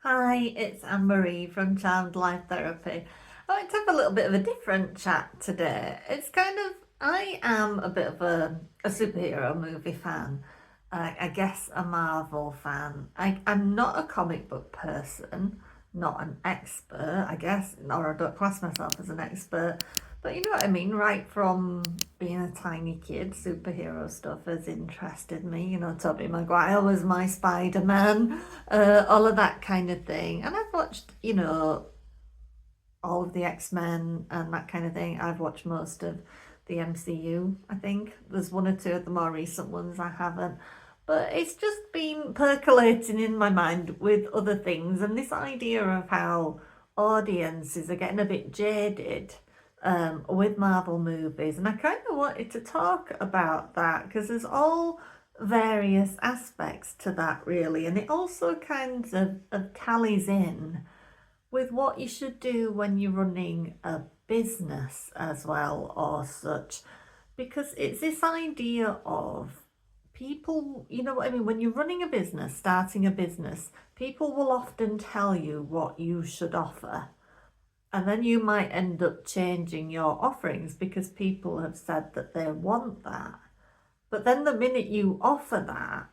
Hi, it's Anne-Marie from Charmed Life Therapy. I want to have a little bit of a different chat today. I am a bit of a superhero movie fan. I guess a Marvel fan. I'm not a comic book person, not an expert, I guess, or I don't class myself as an expert. But you know what I mean, right from being a tiny kid, superhero stuff has interested me. You know, Tobey Maguire was my Spider-Man, all of that kind of thing. And I've watched, all of the X-Men and that kind of thing. I've watched most of the MCU, I think. There's one or two of the more recent ones I haven't. But it's just been percolating in my mind with other things, and this idea of how audiences are getting a bit jaded with Marvel movies. And I kind of wanted to talk about that because there's all various aspects to that, really. And it also kind of tallies in with what you should do when you're running a business as well, or such, because it's this idea of people, you know what I mean, when you're running a business, starting a business, people will often tell you what you should offer, and then you might end up changing your offerings because people have said that they want that. But then the minute you offer that,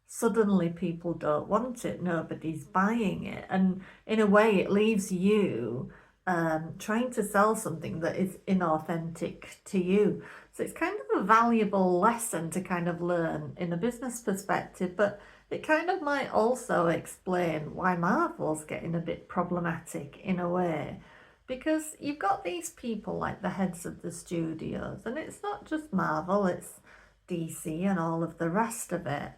suddenly people don't want it, nobody's buying it. And in a way, it leaves you trying to sell something that is inauthentic to you. So it's kind of a valuable lesson to kind of learn in a business perspective, but it kind of might also explain why Marvel's getting a bit problematic in a way. Because you've got these people like the heads of the studios, and it's not just Marvel, it's DC and all of the rest of it.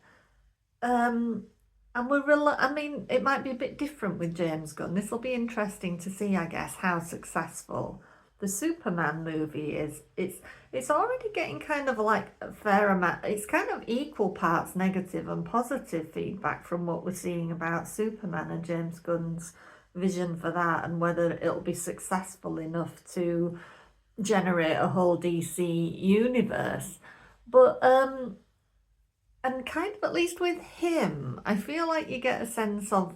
Um, and I mean, it might be a bit different with James Gunn. This will be interesting to see, I guess, how successful the Superman movie is. It's already getting kind of like a fair amount. It's kind of equal parts negative and positive feedback from what we're seeing about Superman and James Gunn's vision for that, and whether it'll be successful enough to generate a whole DC universe. But and kind of, at least with him, I feel like you get a sense of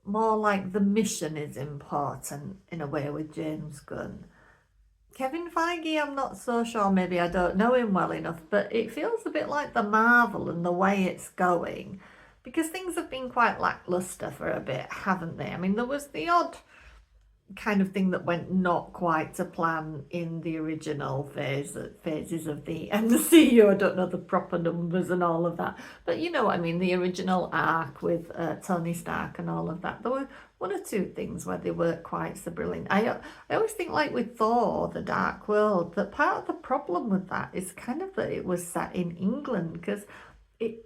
more like the mission is important in a way with James Gunn. Kevin Feige, I'm not so sure, maybe I don't know him well enough, but it feels a bit like the Marvel and the way it's going, because things have been quite lackluster for a bit, haven't they? I mean, there was the odd kind of thing that went not quite to plan in the original phases of the MCU. I don't know the proper numbers and all of that, but you know what I mean, the original arc with Tony Stark and all of that. There were one or two things where they weren't quite so brilliant. I always think, like with Thor the Dark World, that part of the problem with that is kind of that it was set in England, because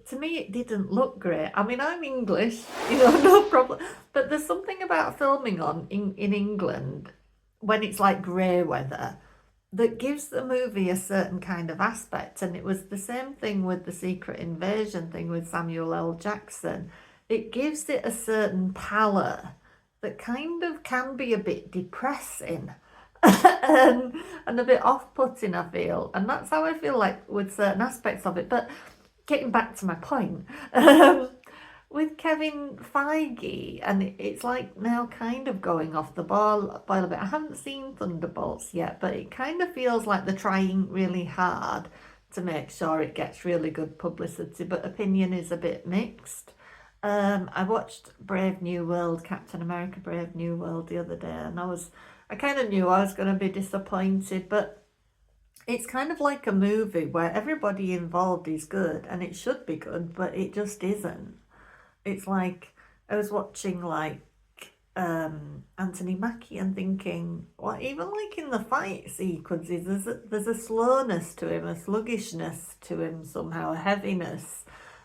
to me it didn't look great. I mean, I'm English, no problem, but there's something about filming in England when it's like grey weather that gives the movie a certain kind of aspect. And it was the same thing with the Secret Invasion thing with Samuel L. Jackson. It gives it a certain pallor that kind of can be a bit depressing and a bit off-putting, I feel. And that's how I feel like with certain aspects of it. But getting back to my point, with Kevin Feige, and it's like now kind of going off the boil a bit. I haven't seen Thunderbolts yet, but it kind of feels like they're trying really hard to make sure it gets really good publicity, but opinion is a bit mixed. I watched Brave New World, Captain America Brave New World, the other day, and I kind of knew I was going to be disappointed, but it's kind of like a movie where everybody involved is good, and it should be good, but it just isn't. It's like I was watching like Anthony Mackie and thinking, well, even like in the fight sequences, there's a slowness to him, a sluggishness to him somehow, a heaviness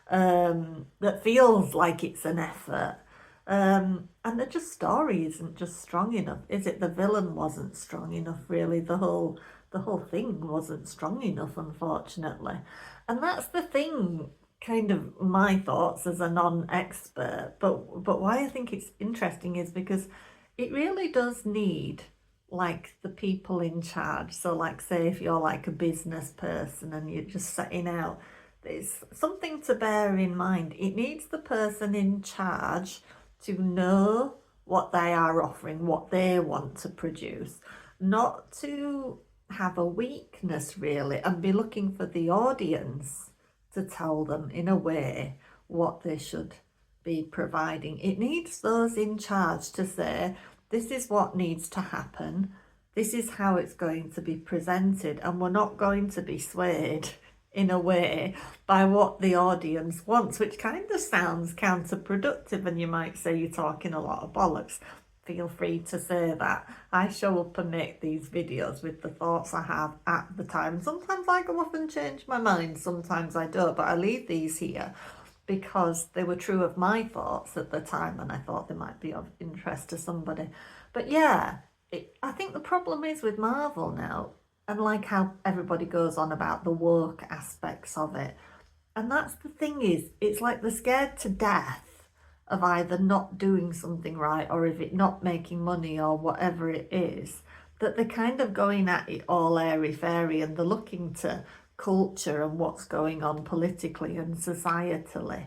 that feels like it's an effort. And the just story isn't just strong enough, is it? The villain wasn't strong enough, really. The whole thing wasn't strong enough, unfortunately. And that's the thing, kind of my thoughts as a non-expert. But why I think it's interesting is because it really does need like the people in charge. So like, say if you're like a business person and you're just setting out there's something to bear in mind. It needs the person in charge to know what they are offering, what they want to produce, not to have a weakness really and be looking for the audience to tell them in a way what they should be providing. It needs those in charge to say, this is what needs to happen, this is how it's going to be presented, and we're not going to be swayed in a way by what the audience wants, which kind of sounds counterproductive, and you might say you're talking a lot of bollocks. Feel free to say that. I show up and make these videos with the thoughts I have at the time. Sometimes I go off and change my mind, sometimes I don't, but I leave these here because they were true of my thoughts at the time and I thought they might be of interest to somebody. But yeah, I think the problem is with Marvel now, and like how everybody goes on about the woke aspects of it, and that's the thing, is it's like they're scared to death of either not doing something right or if it not making money or whatever it is, that they're kind of going at it all airy-fairy, and they're looking to culture and what's going on politically and societally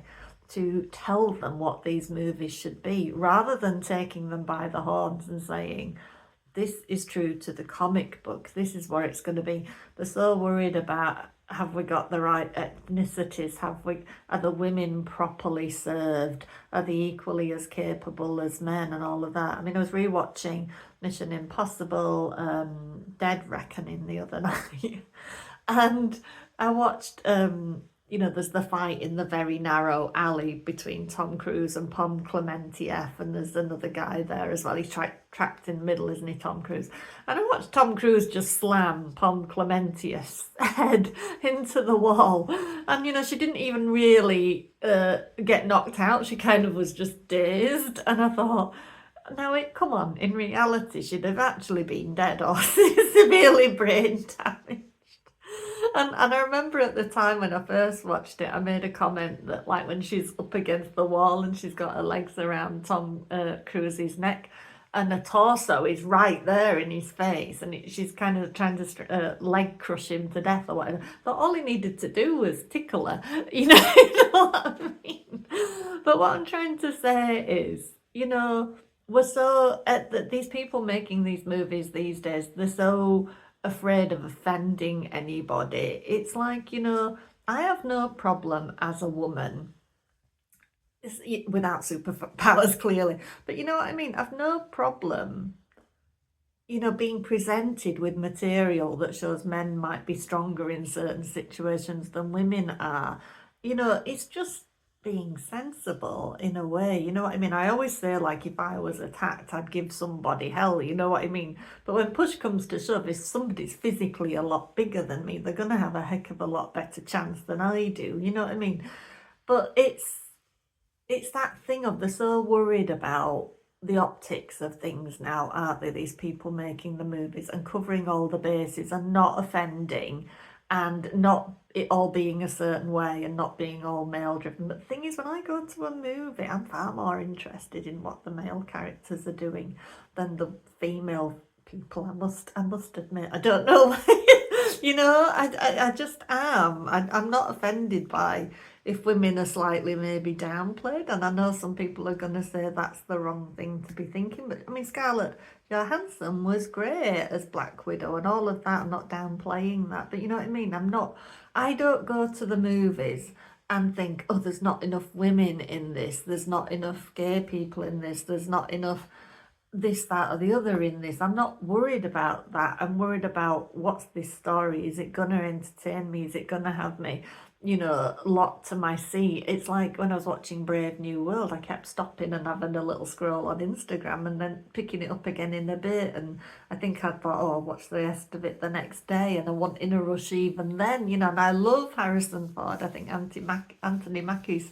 to tell them what these movies should be, rather than taking them by the horns and saying, this is true to the comic book, this is what it's going to be. They're so worried about, have we got the right ethnicities, are the women properly served, are they equally as capable as men, and all of that. I mean, I was rewatching Mission Impossible Dead Reckoning the other night, and I watched there's the fight in the very narrow alley between Tom Cruise and Pom Clementieff, and there's another guy there as well. He's trapped in the middle, isn't he, Tom Cruise? And I watched Tom Cruise just slam Pom Clementieff's head into the wall. And, she didn't even really get knocked out. She kind of was just dazed. And I thought, come on, in reality, she'd have actually been dead or severely brain damaged. And I remember at the time when I first watched it, I made a comment that, like, when she's up against the wall and she's got her legs around Tom Cruise's neck and her torso is right there in his face, and she's kind of trying to leg crush him to death or whatever, but all he needed to do was tickle her, you know what I mean? But what I'm trying to say is, we're so, these people making these movies these days, they're so afraid of offending anybody. It's like, I have no problem as a woman, without superpowers clearly, but you know what I mean, I've no problem being presented with material that shows men might be stronger in certain situations than women are. It's just being sensible in a way, you know what I mean? I always say, like, if I was attacked, I'd give somebody hell, you know what I mean? But when push comes to shove, if somebody's physically a lot bigger than me, they're going to have a heck of a lot better chance than I do, you know what I mean? But it's that thing of, they're so worried about the optics of things now, aren't they? These people making the movies and covering all the bases and not offending, and not it all being a certain way and not being all male driven. But the thing is, when I go to a movie, I'm far more interested in what the male characters are doing than the female people. I must admit, I don't know I just am. I'm not offended by if women are slightly maybe downplayed, and I know some people are going to say that's the wrong thing to be thinking, but I mean, Scarlett Johansson was great as Black Widow and all of that. I'm not downplaying that, but you know what I mean? I don't go to the movies and think, oh, there's not enough women in this, there's not enough gay people in this, there's not enough this, that, or the other in this. I'm not worried about that. I'm worried about, what's this story? Is it going to entertain me? Is it going to have me, locked to my seat? It's like when I was watching Brave New World, I kept stopping and having a little scroll on Instagram and then picking it up again in a bit. And I think I thought, oh, I'll watch the rest of it the next day. And I wasn't in a rush even then, and I love Harrison Ford. I think Anthony Mackie's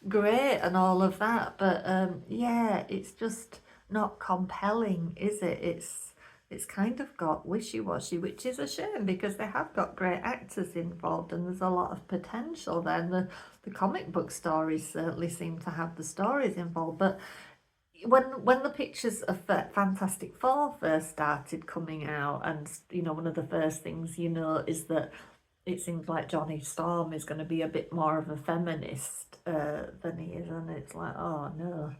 great and all of that. But yeah, it's just not compelling, is it? It's kind of got wishy-washy, which is a shame, because they have got great actors involved and there's a lot of potential there. And the comic book stories certainly seem to have the stories involved. But when the pictures of Fantastic Four first started coming out, and one of the first things is that it seems like Johnny Storm is going to be a bit more of a feminist than he is, and it's like, oh no.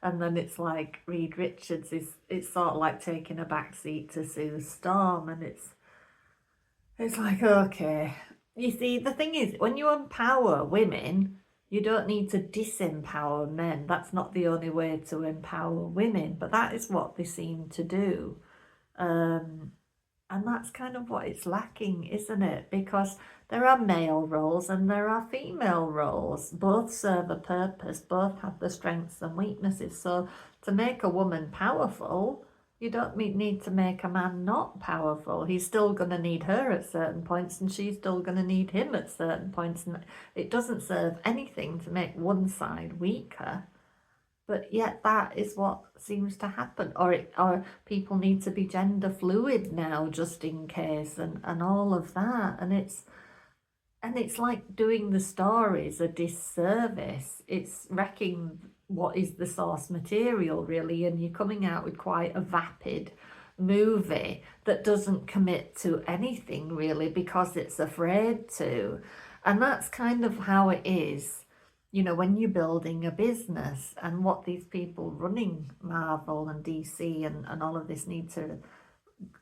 And then it's like Reed Richards is, it's sort of like taking a back seat to Sue Storm, and it's like, okay. You see, the thing is, when you empower women, you don't need to disempower men. That's not the only way to empower women, but that is what they seem to do. Um, and that's kind of what it's lacking, isn't it? Because there are male roles and there are female roles. Both serve a purpose, both have the strengths and weaknesses. So to make a woman powerful, you don't need to make a man not powerful. He's still going to need her at certain points, and she's still going to need him at certain points. And it doesn't serve anything to make one side weaker. But yet that is what seems to happen. Or people need to be gender fluid now just in case, and all of that. And it's like doing the stories a disservice. It's wrecking what is the source material, really, and you're coming out with quite a vapid movie that doesn't commit to anything really because it's afraid to. And that's kind of how it is, you know, when you're building a business, and what these people running Marvel and DC and all of this need to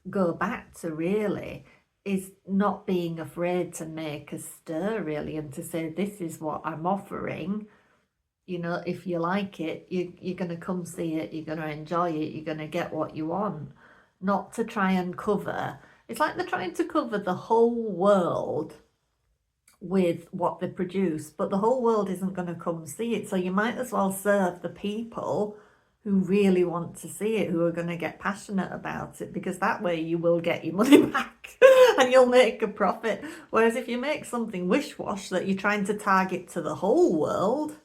go back to really is not being afraid to make a stir really, and to say, this is what I'm offering. You know, if you like it, you're going to come see it, you're going to enjoy it, you're going to get what you want. Not to try and cover. It's like they're trying to cover the whole world with what they produce, but the whole world isn't going to come see it. So you might as well serve the people who really want to see it, who are going to get passionate about it, because that way you will get your money back and you'll make a profit. Whereas if you make something wish-wash that you're trying to target to the whole world,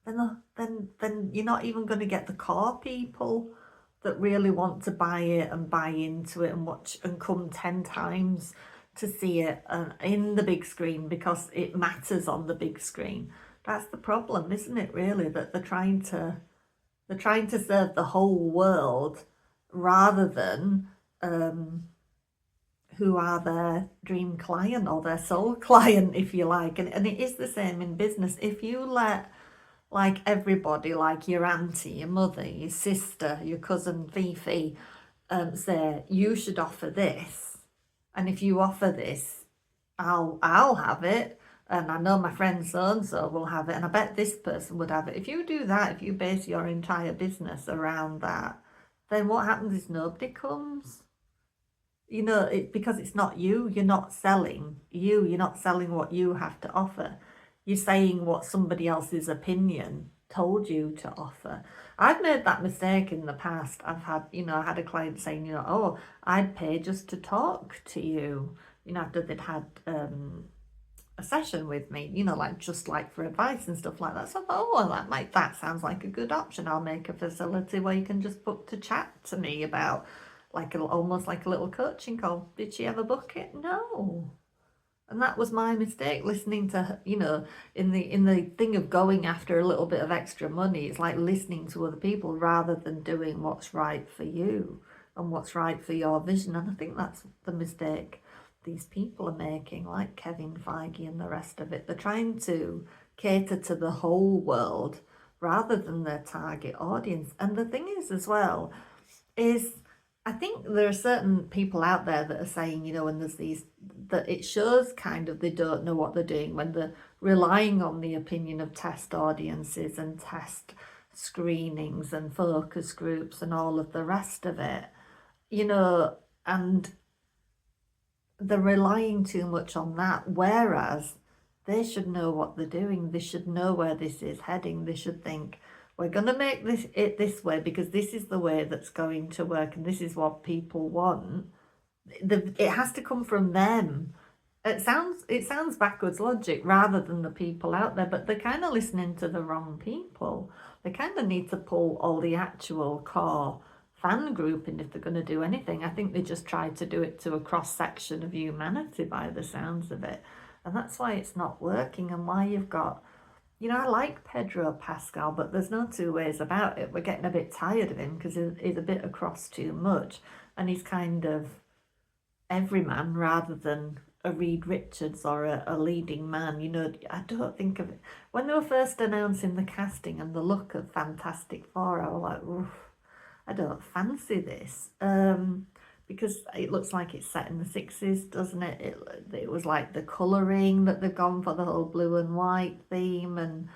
then you're not even going to get the core people that really want to buy it and buy into it and watch and come 10 times to see it in the big screen because it matters on the big screen. That's the problem, isn't it, really, that they're trying to serve the whole world rather than who are their dream client or their soul client, if you like. And it is the same in business. If you let like everybody, like your auntie, your mother, your sister, your cousin Fifi, say you should offer this, and if you offer this, I'll have it, and I know my friend so and so will have it, and I bet this person would have it. If you do that, if you base your entire business around that, then what happens is nobody comes. You know, because it's not you. You're not selling you. You're not selling what you have to offer. You're saying what somebody else's opinion told you to offer. I've made that mistake in the past. I've had, I had a client saying, oh, I'd pay just to talk to you, after they'd had a session with me, like just like for advice and stuff like that. So I thought, oh, well, that sounds like a good option. I'll make a facility where you can just book to chat to me about almost like a little coaching call. Did she ever book it? No. And that was my mistake, listening to her, in the thing of going after a little bit of extra money. It's like listening to other people rather than doing what's right for you and what's right for your vision. And I think that's the mistake these people are making, like Kevin Feige and the rest of it. They're trying to cater to the whole world rather than their target audience. And the thing is as well, is I think there are certain people out there that are saying, when there's these, that it shows kind of they don't know what they're doing when they're relying on the opinion of test audiences and test screenings and focus groups and all of the rest of it, and they're relying too much on that, whereas they should know what they're doing. They should know where this is heading. They should think, we're going to make it this way because this is the way that's going to work and this is what people want. It has to come from them. It sounds backwards logic rather than the people out there, but they're kind of listening to the wrong people. They kind of need to pull all the actual core fan group in if they're going to do anything. I think they just try to do it to a cross section of humanity by the sounds of it, and that's why it's not working and why you've got, I like Pedro Pascal, but there's no two ways about it. We're getting a bit tired of him because he's a bit across too much, and he's kind of everyman rather than a Reed Richards or a leading man, you know, I don't think of it. When they were first announcing the casting and the look of Fantastic Four, I was like, oof, I don't fancy this. Because it looks like it's set in the 60s, doesn't it? It was like the colouring that they've gone for, the whole blue and white theme, and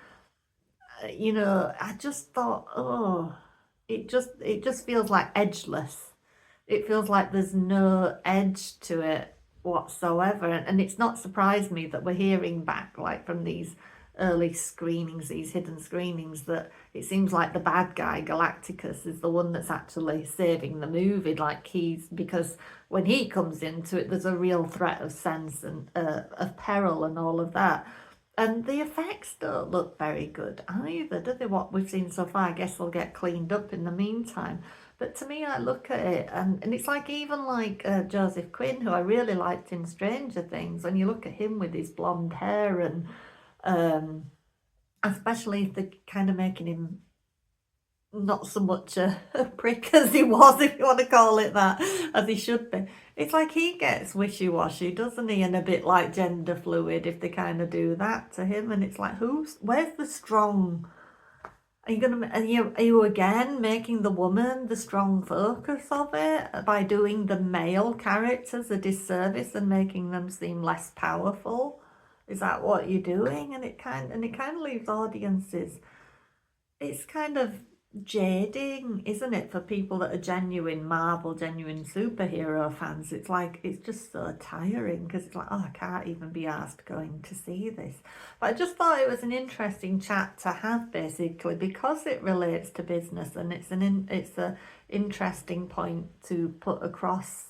you know, I just thought, oh, it just feels like edgeless. It feels like there's no edge to it whatsoever. And it's not surprised me that we're hearing back, like from these early screenings, these hidden screenings, that it seems like the bad guy, Galacticus, is the one that's actually saving the movie. Like because when he comes into it, there's a real threat of sense and of peril and all of that. And the effects don't look very good either, do they? What we've seen so far, I guess they'll get cleaned up in the meantime. But to me, I look at it, and it's like, even like Joseph Quinn, who I really liked in Stranger Things, when you look at him with his blonde hair, and especially if they're kind of making him not so much a prick as he was, if you want to call it that, as he should be. It's like he gets wishy-washy, doesn't he? And a bit like gender fluid if they kind of do that to him. And it's like, where's the strong? Are you again making the woman the strong focus of it by doing the male characters a disservice and making them seem less powerful? Is that what you're doing? And it kind of leaves audiences, it's kind of jading, isn't it, for people that are genuine Marvel, genuine superhero fans? It's like, it's just so tiring, because it's like, oh, I can't even be asked going to see this. But I just thought it was an interesting chat to have, basically, because it relates to business, and it's a interesting point to put across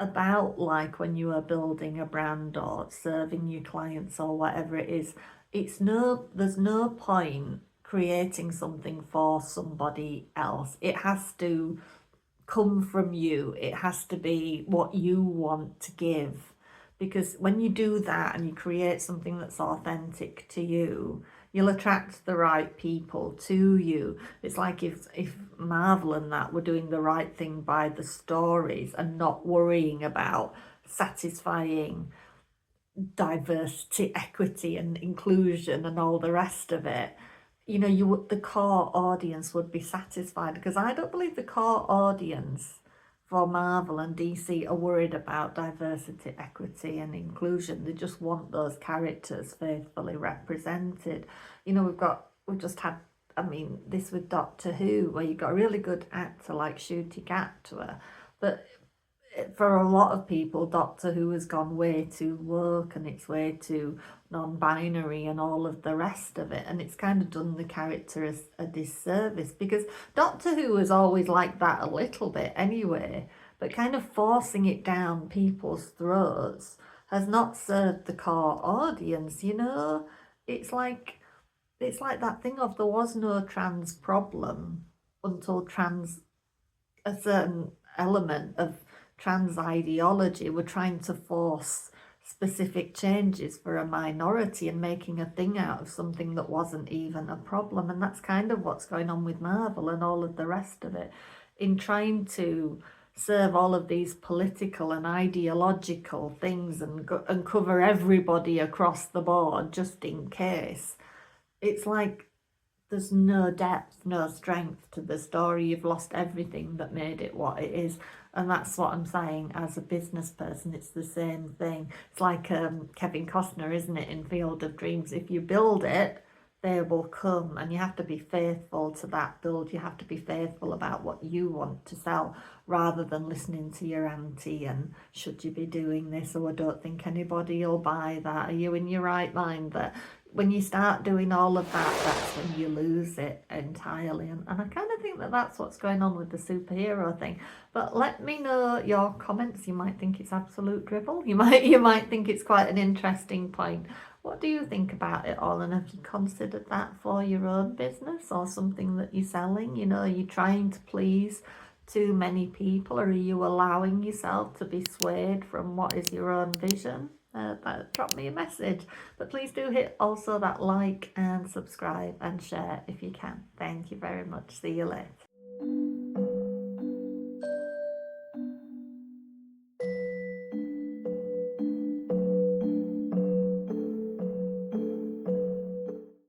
about, like, when you are building a brand or serving your clients or whatever it is. There's no point creating something for somebody else. It has to come from you. It has to be what you want to give. Because when you do that and you create something that's authentic to you, you'll attract the right people to you. It's like if Marvel and that were doing the right thing by the stories and not worrying about satisfying diversity, equity and inclusion and all the rest of it, you know, the core audience would be satisfied. Because I don't believe the core audience for Marvel and DC are worried about diversity, equity and inclusion. They just want those characters faithfully represented. You know, we've just had, I mean, this with Doctor Who, where you've got a really good actor like Ncuti Gatwa, but for a lot of people, Doctor Who has gone way too woke, and it's way too non-binary and all of the rest of it, and it's kind of done the character a disservice, because Doctor Who is always like that a little bit anyway, but kind of forcing it down people's throats has not served the core audience, you know? It's like that thing of, there was no trans problem until a certain element of trans ideology were trying to force specific changes for a minority and making a thing out of something that wasn't even a problem. And that's kind of what's going on with Marvel and all of the rest of it, in trying to serve all of these political and ideological things and cover everybody across the board just in case. It's like, there's no depth, no strength to the story. You've lost everything that made it what it is. And that's what I'm saying as a business person. It's the same thing. It's like Kevin Costner, isn't it, in Field of Dreams? If you build it, they will come, and you have to be faithful to that build. You have to be faithful about what you want to sell, rather than listening to your auntie and, should you be doing this, or I don't think anybody will buy that. Are you in your right mind? That when you start doing all of that, that's when you lose it entirely. And I kind of think that that's what's going on with the superhero thing. But let me know your comments. You might think it's absolute dribble. You might think it's quite an interesting point. What do you think about it all? And have you considered that for your own business or something that you're selling? You know, are you trying to please too many people, or are you allowing yourself to be swayed from what is your own vision? Drop me a message. But please do hit also that like and subscribe and share if you can. Thank you very much. See you later.